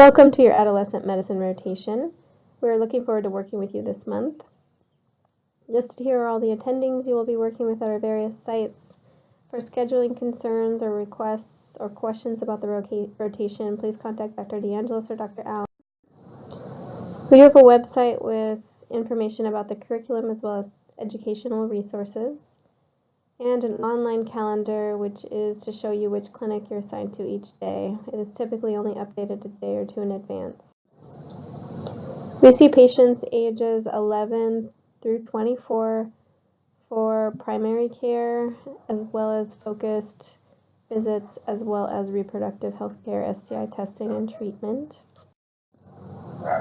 Welcome to your adolescent medicine rotation. We're looking forward to working with you this month. Listed here are all the attendings you will be working with at our various sites. For scheduling concerns or requests or questions about the rotation, please contact Dr. DeAngelis or Dr. Allen. We do have a website with information about the curriculum as well as educational resources, and an online calendar which is to show you which clinic you're assigned to each day. It is typically only updated a day or two in advance. We see patients ages 11 through 24 for primary care as well as focused visits as well as reproductive health care, STI testing, and treatment.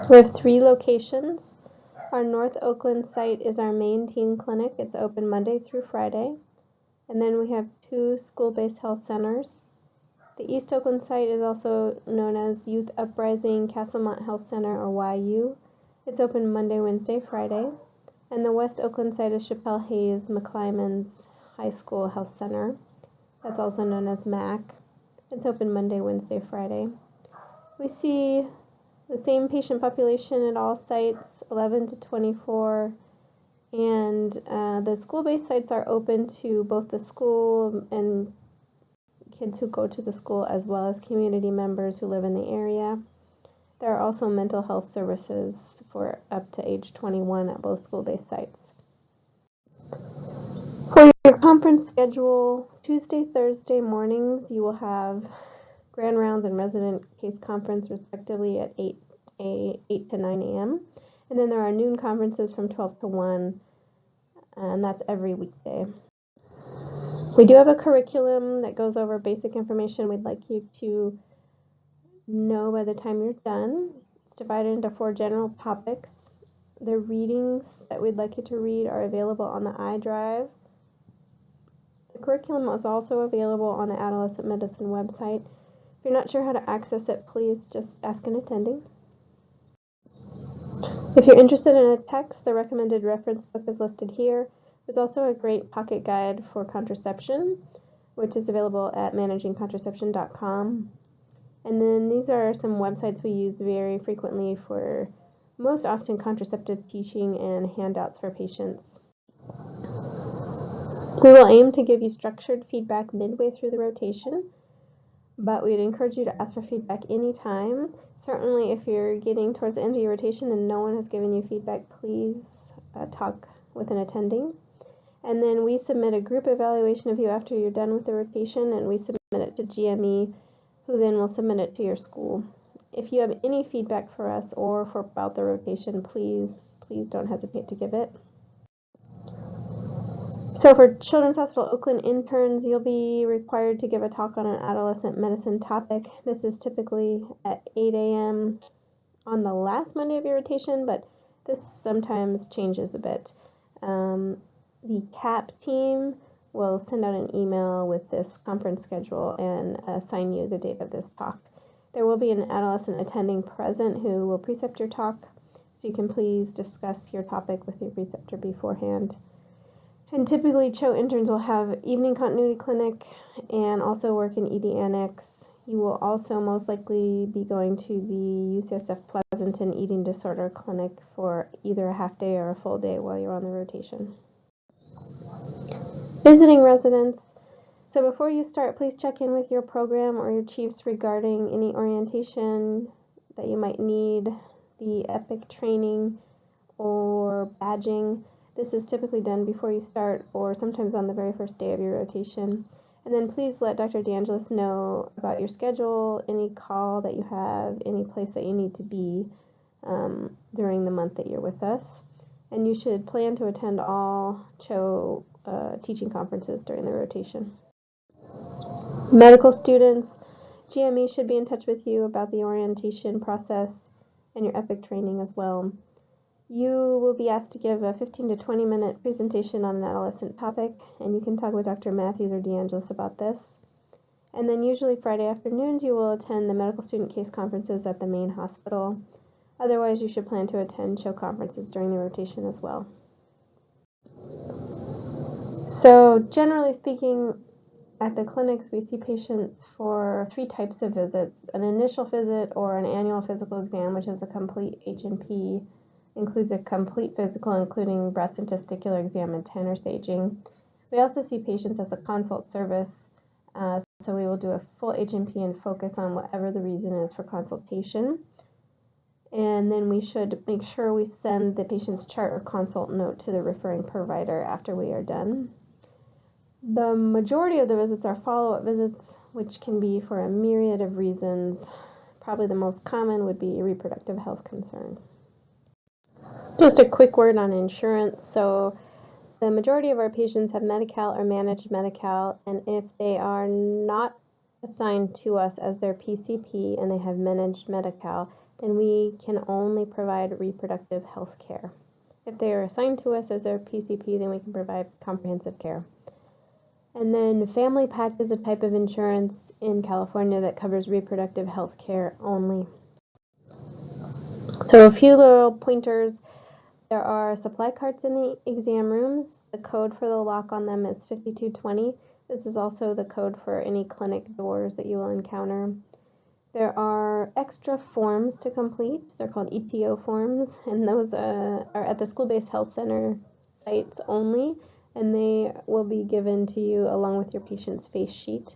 We have 3 locations. Our North Oakland site is our main teen clinic. It's open Monday through Friday. And then we have 2 school-based health centers. The East Oakland site is also known as Youth Uprising Castlemont Health Center, or YU. It's open Monday, Wednesday, Friday. And the West Oakland site is Chappelle Hayes McClymonds High School Health Center. That's also known as MAC. It's open Monday, Wednesday, Friday. We see the same patient population at all sites, 11 to 24. And the school-based sites are open to both the school and kids who go to the school as well as community members who live in the area. There are also mental health services for up to age 21 at both school-based sites. For your conference schedule, Tuesday, Thursday mornings, you will have grand rounds and resident case conference respectively at 8 to 9 a.m. And then there are noon conferences from 12 to 1, and that's every weekday. We do have a curriculum that goes over basic information we'd like you to know by the time you're done. It's divided into 4 general topics. The readings that we'd like you to read are available on the iDrive. The curriculum is also available on the Adolescent Medicine website. If you're not sure how to access it, please just ask an attending. If you're interested in a text, the recommended reference book is listed here. There's also a great pocket guide for contraception, which is available at managingcontraception.com. And then these are some websites we use very frequently for most often contraceptive teaching and handouts for patients. We will aim to give you structured feedback midway through the rotation, but we'd encourage you to ask for feedback anytime. Certainly if you're getting towards the end of your rotation and no one has given you feedback, please talk with an attending. And then we submit a group evaluation of you after you're done with the rotation, and we submit it to GME, who then will submit it to your school. If you have any feedback for us or about the rotation, please don't hesitate to give it. So for Children's Hospital Oakland interns, you'll be required to give a talk on an adolescent medicine topic. This is typically at 8 a.m. on the last Monday of your rotation, but this sometimes changes a bit. The CAP team will send out an email with this conference schedule and assign you the date of this talk. There will be an adolescent attending present who will precept your talk, so you can please discuss your topic with your preceptor beforehand. And typically, CHO interns will have evening continuity clinic and also work in ED Annex. You will also most likely be going to the UCSF Pleasanton Eating Disorder Clinic for either a half day or a full day while you're on the rotation. Visiting residents. So before you start, please check in with your program or your chiefs regarding any orientation that you might need, the EPIC training, or badging. This is typically done before you start or sometimes on the very first day of your rotation. And then please let Dr. DeAngelis know about your schedule, any call that you have, any place that you need to be during the month that you're with us. And you should plan to attend all CHO teaching conferences during the rotation. Medical students, GME should be in touch with you about the orientation process and your EPIC training as well. You will be asked to give a 15 to 20 minute presentation on an adolescent topic, and you can talk with Dr. Matthews or DeAngelis about this. And then usually Friday afternoons you will attend the medical student case conferences at the main hospital. Otherwise, you should plan to attend CHO conferences during the rotation as well. So generally speaking, at the clinics, we see patients for 3 types of visits: an initial visit or an annual physical exam, which is a complete H&P, includes a complete physical, including breast and testicular exam and tenor staging. We also see patients as a consult service, so we will do a full H&P and focus on whatever the reason is for consultation. And then we should make sure we send the patient's chart or consult note to the referring provider after we are done. The majority of the visits are follow-up visits, which can be for a myriad of reasons. Probably the most common would be a reproductive health concern. Just a quick word on insurance. So the majority of our patients have Medi-Cal or managed Medi-Cal, and if they are not assigned to us as their PCP and they have managed Medi-Cal, then we can only provide reproductive health care. If they are assigned to us as their PCP, then we can provide comprehensive care. And then family pack is a type of insurance in California that covers reproductive health care only. So a few little pointers. There are supply carts in the exam rooms. The code for the lock on them is 5220. This is also the code for any clinic doors that you will encounter. There are extra forms to complete. They're called ETO forms, and those are at the school-based health center sites only, and they will be given to you along with your patient's face sheet.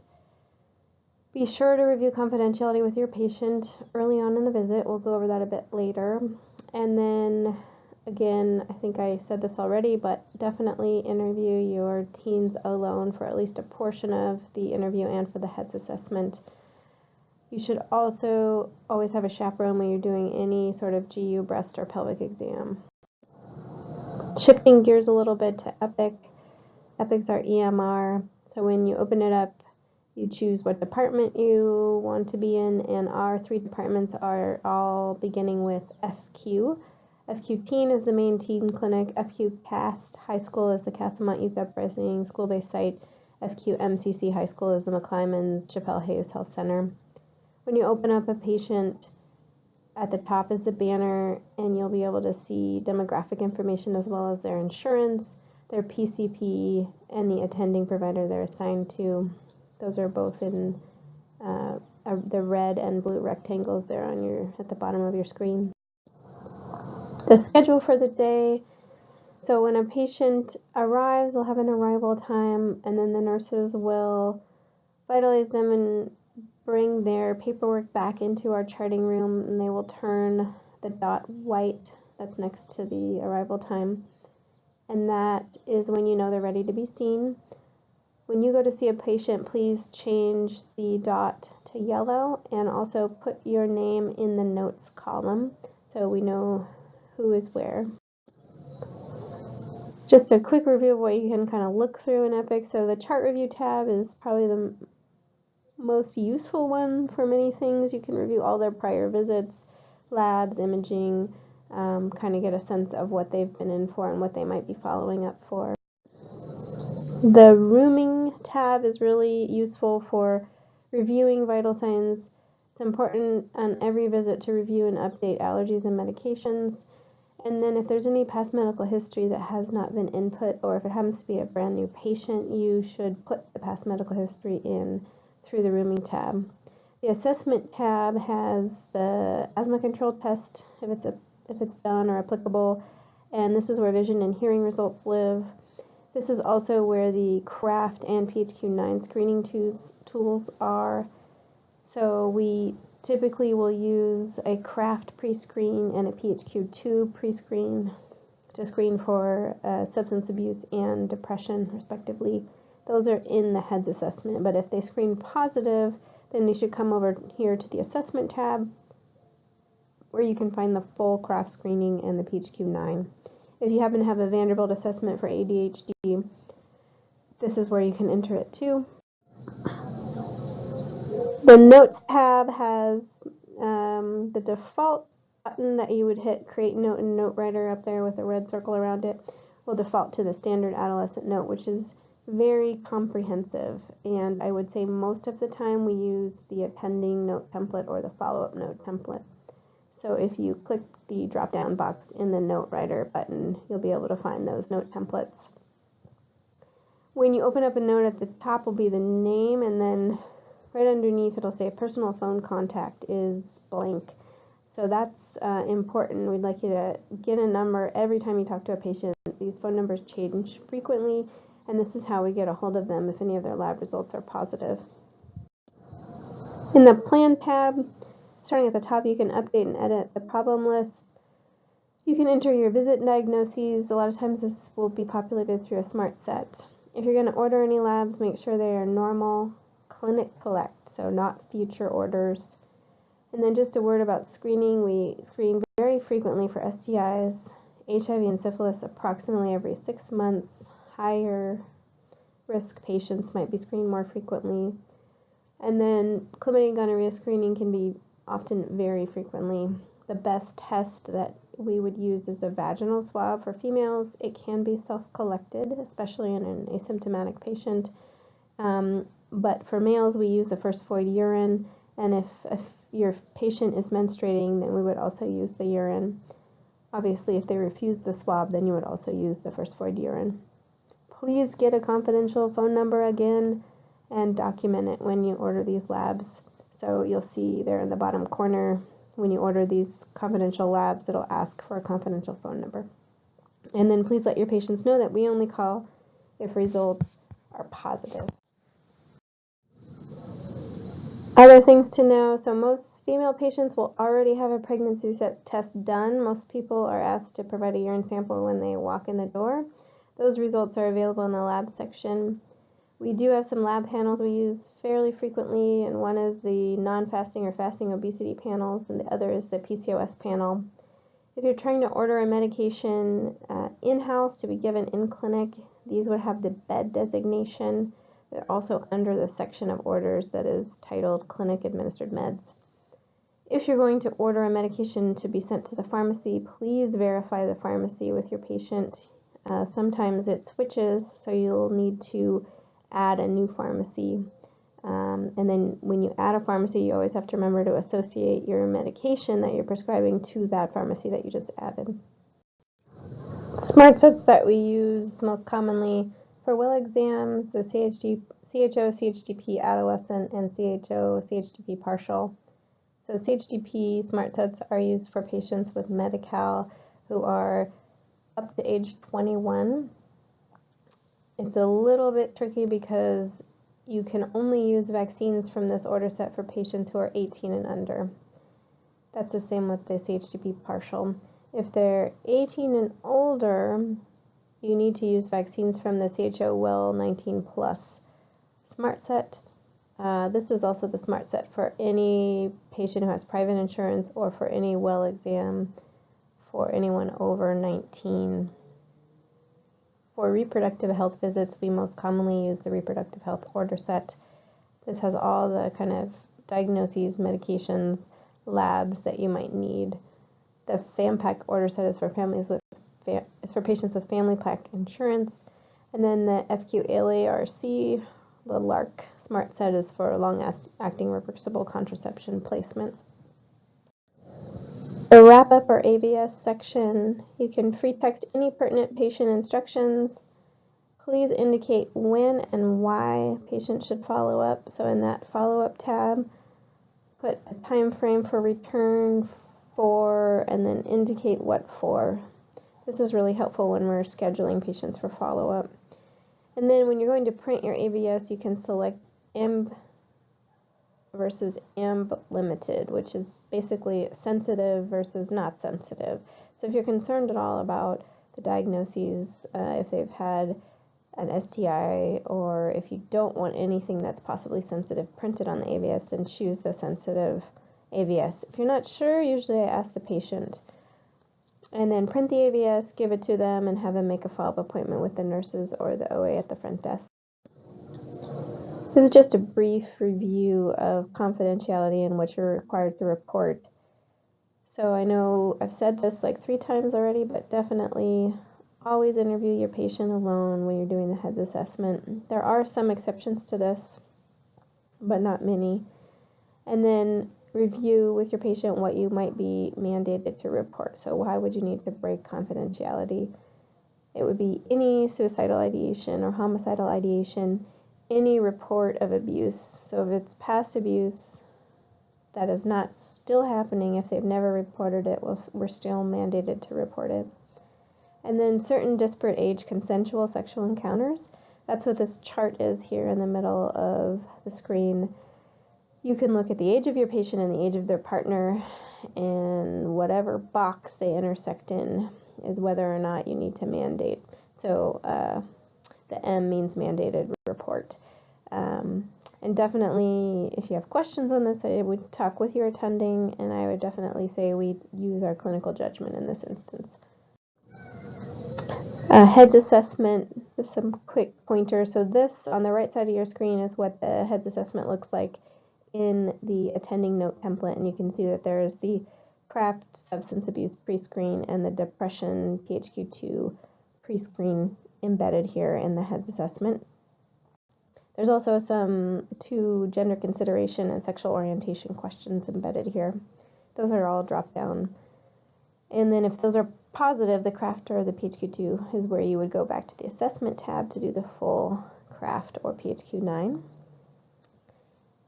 Be sure to review confidentiality with your patient early on in the visit. We'll go over that a bit later. And then, again, I think I said this already, but definitely interview your teens alone for at least a portion of the interview and for the HEDS assessment. You should also always have a chaperone when you're doing any sort of GU, breast, or pelvic exam. Shifting gears a little bit to Epic. Epics are EMR, so when you open it up, you choose what department you want to be in, and our 3 departments are all beginning with FQ. FQ Teen is the main teen clinic. FQ Cast High School is the Castlemont Youth Uprising school-based site. FQ MCC High School is the McClymonds Chappelle Hayes Health Center. When you open up a patient, at the top is the banner, and you'll be able to see demographic information as well as their insurance, their PCP, and the attending provider they're assigned to. Those are both in the red and blue rectangles there on at the bottom of your screen. The schedule for the day. So when a patient arrives, they'll have an arrival time, and then the nurses will vitalize them and bring their paperwork back into our charting room, and they will turn the dot white that's next to the arrival time, and that is when you know they're ready to be seen. When you go to see a patient, please change the dot to yellow and also put your name in the notes column so we know who is where. Just a quick review of what you can kind of look through in Epic. So the chart review tab is probably the most useful one for many things. You can review all their prior visits, labs, imaging, kind of get a sense of what they've been in for and what they might be following up for. The rooming tab is really useful for reviewing vital signs. It's important on every visit to review and update allergies and medications. And then if there's any past medical history that has not been input, or if it happens to be a brand new patient, you should put the past medical history in through the rooming tab. The assessment tab has the asthma control test if it's done or applicable, and this is where vision and hearing results live. This is also where the CRAFT and PHQ-9 screening tools are. So we typically will use a CRAFT pre-screen and a PHQ-2 pre-screen to screen for substance abuse and depression, respectively. Those are in the HEDS assessment, but if they screen positive, then you should come over here to the assessment tab where you can find the full CRAFT screening and the PHQ-9. If you happen to have a Vanderbilt assessment for ADHD, this is where you can enter it too. The Notes tab has the default button that you would hit, Create Note in Note Writer up there with a red circle around it, will default to the standard adolescent note, which is very comprehensive, and I would say most of the time we use the attending note template or the follow-up note template. So if you click the drop-down box in the Note Writer button, you'll be able to find those note templates. When you open up a note, at the top will be the name, and then right underneath it'll say personal phone contact is blank. So that's important. We'd like you to get a number every time you talk to a patient. These phone numbers change frequently, and this is how we get a hold of them if any of their lab results are positive. In the Plan tab, starting at the top, you can update and edit the problem list. You can enter your visit diagnoses. A lot of times this will be populated through a smart set. If you're going to order any labs, make sure they are normal clinic collect, so not future orders. And then just a word about screening. We screen very frequently for STIs, HIV and syphilis approximately every 6 months. Higher risk patients might be screened more frequently. And then chlamydia and gonorrhea screening can be often very frequently. The best test that we would use is a vaginal swab for females. It can be self-collected, especially in an asymptomatic patient. But for males, we use a first void urine, and if your patient is menstruating, then we would also use the urine. Obviously, if they refuse the swab, then you would also use the first void urine. Please get a confidential phone number again and document it when you order these labs. So you'll see there in the bottom corner, when you order these confidential labs, it'll ask for a confidential phone number. And then please let your patients know that we only call if results are positive. Other things to know, so most female patients will already have a pregnancy test done. Most people are asked to provide a urine sample when they walk in the door. Those results are available in the lab section. We do have some lab panels we use fairly frequently, and one is the non-fasting or fasting obesity panels, and the other is the PCOS panel. If you're trying to order a medication in-house to be given in clinic, these would have the bed designation. They're also under the section of orders that is titled Clinic Administered Meds. If you're going to order a medication to be sent to the pharmacy, please verify the pharmacy with your patient. Sometimes it switches, so you'll need to add a new pharmacy. And then when you add a pharmacy, you always have to remember to associate your medication that you're prescribing to that pharmacy that you just added. Smart sets that we use most commonly for well exams, the CHO-CHDP adolescent and CHO-CHDP partial. So CHDP smart sets are used for patients with Medi-Cal who are up to age 21. It's a little bit tricky because you can only use vaccines from this order set for patients who are 18 and under. That's the same with the CHDP partial. If they're 18 and older, you need to use vaccines from the CHO Well 19 Plus smart set. This is also the smart set for any patient who has private insurance or for any well exam for anyone over 19. For reproductive health visits, we most commonly use the reproductive health order set. This has all the kind of diagnoses, medications, labs that you might need. The FAMPAC order set is for patients with family pack insurance, and then the FQLARC, the LARC smart set, is for long-acting reversible contraception placement. The wrap-up or AVS section, you can free text any pertinent patient instructions. Please indicate when and why patients should follow up. So in that follow-up tab, put a time frame for return for, and then indicate what for. This is really helpful when we're scheduling patients for follow-up. And then when you're going to print your AVS, you can select EMB versus EMB limited, which is basically sensitive versus not sensitive. So if you're concerned at all about the diagnoses, if they've had an STI, or if you don't want anything that's possibly sensitive printed on the AVS, then choose the sensitive AVS. If you're not sure, usually I ask the patient. And then print the AVS, give it to them, and have them make a follow-up appointment with the nurses or the OA at the front desk. This is just a brief review of confidentiality and what you're required to report. So I know I've said this like 3 times already, but definitely always interview your patient alone when you're doing the HEDS assessment. There are some exceptions to this, but not many. And then review with your patient what you might be mandated to report. So why would you need to break confidentiality? It would be any suicidal ideation or homicidal ideation, any report of abuse. So if it's past abuse that is not still happening, if they've never reported it, we're still mandated to report it. And then certain disparate age consensual sexual encounters. That's what this chart is here in the middle of the screen. You can look at the age of your patient and the age of their partner, and whatever box they intersect in is whether or not you need to mandate. So the M means mandated report. And definitely, if you have questions on this, I would talk with your attending, and I would definitely say we use our clinical judgment in this instance. Heads assessment, just some quick pointers. So this on the right side of your screen is what the heads assessment looks like in the attending note template, and you can see that there is the CRAFT substance abuse pre-screen and the depression PHQ-2 pre-screen embedded here in the heads assessment. There's also some 2 gender consideration and sexual orientation questions embedded here. Those are all dropped down. And then if those are positive, the CRAFT or the PHQ-2 is where you would go back to the assessment tab to do the full CRAFT or PHQ-9.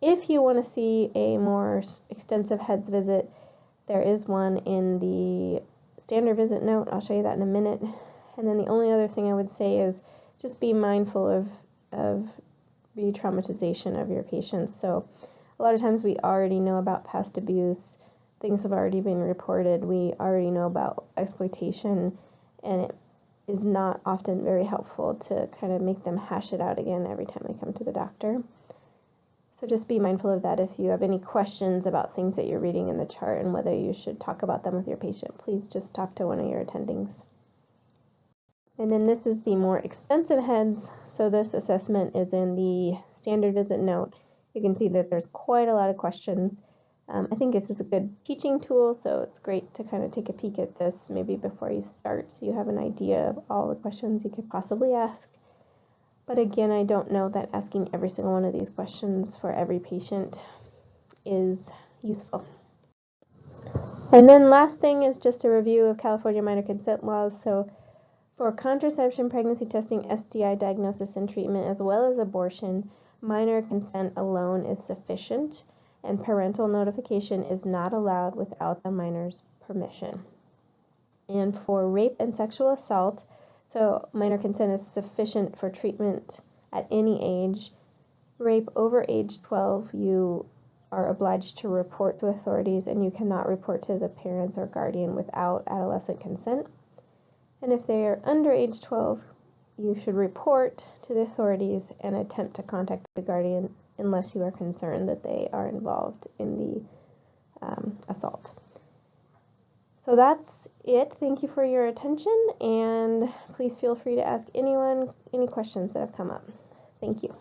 If you want to see a more extensive heads visit, there is one in the standard visit note. I'll show you that in a minute. And then the only other thing I would say is just be mindful of re-traumatization of your patients. So a lot of times we already know about past abuse. Things have already been reported. We already know about exploitation, and it is not often very helpful to kind of make them hash it out again every time they come to the doctor. So just be mindful of that. If you have any questions about things that you're reading in the chart and whether you should talk about them with your patient, please just talk to one of your attendings. And then this is the more extensive heads. So this assessment is in the standard visit note. You can see that there's quite a lot of questions. I think this is a good teaching tool, so it's great to kind of take a peek at this maybe before you start so you have an idea of all the questions you could possibly ask. But again, I don't know that asking every single one of these questions for every patient is useful. And then last thing is just a review of California minor consent laws. So for contraception, pregnancy testing, STI diagnosis and treatment, as well as abortion, minor consent alone is sufficient, and parental notification is not allowed without the minor's permission. And for rape and sexual assault, so minor consent is sufficient for treatment at any age. Rape over age 12, you are obliged to report to authorities, and you cannot report to the parents or guardian without adolescent consent. And if they are under age 12, you should report to the authorities and attempt to contact the guardian unless you are concerned that they are involved in the assault. So that's it. Thank you for your attention, and please feel free to ask anyone any questions that have come up. Thank you.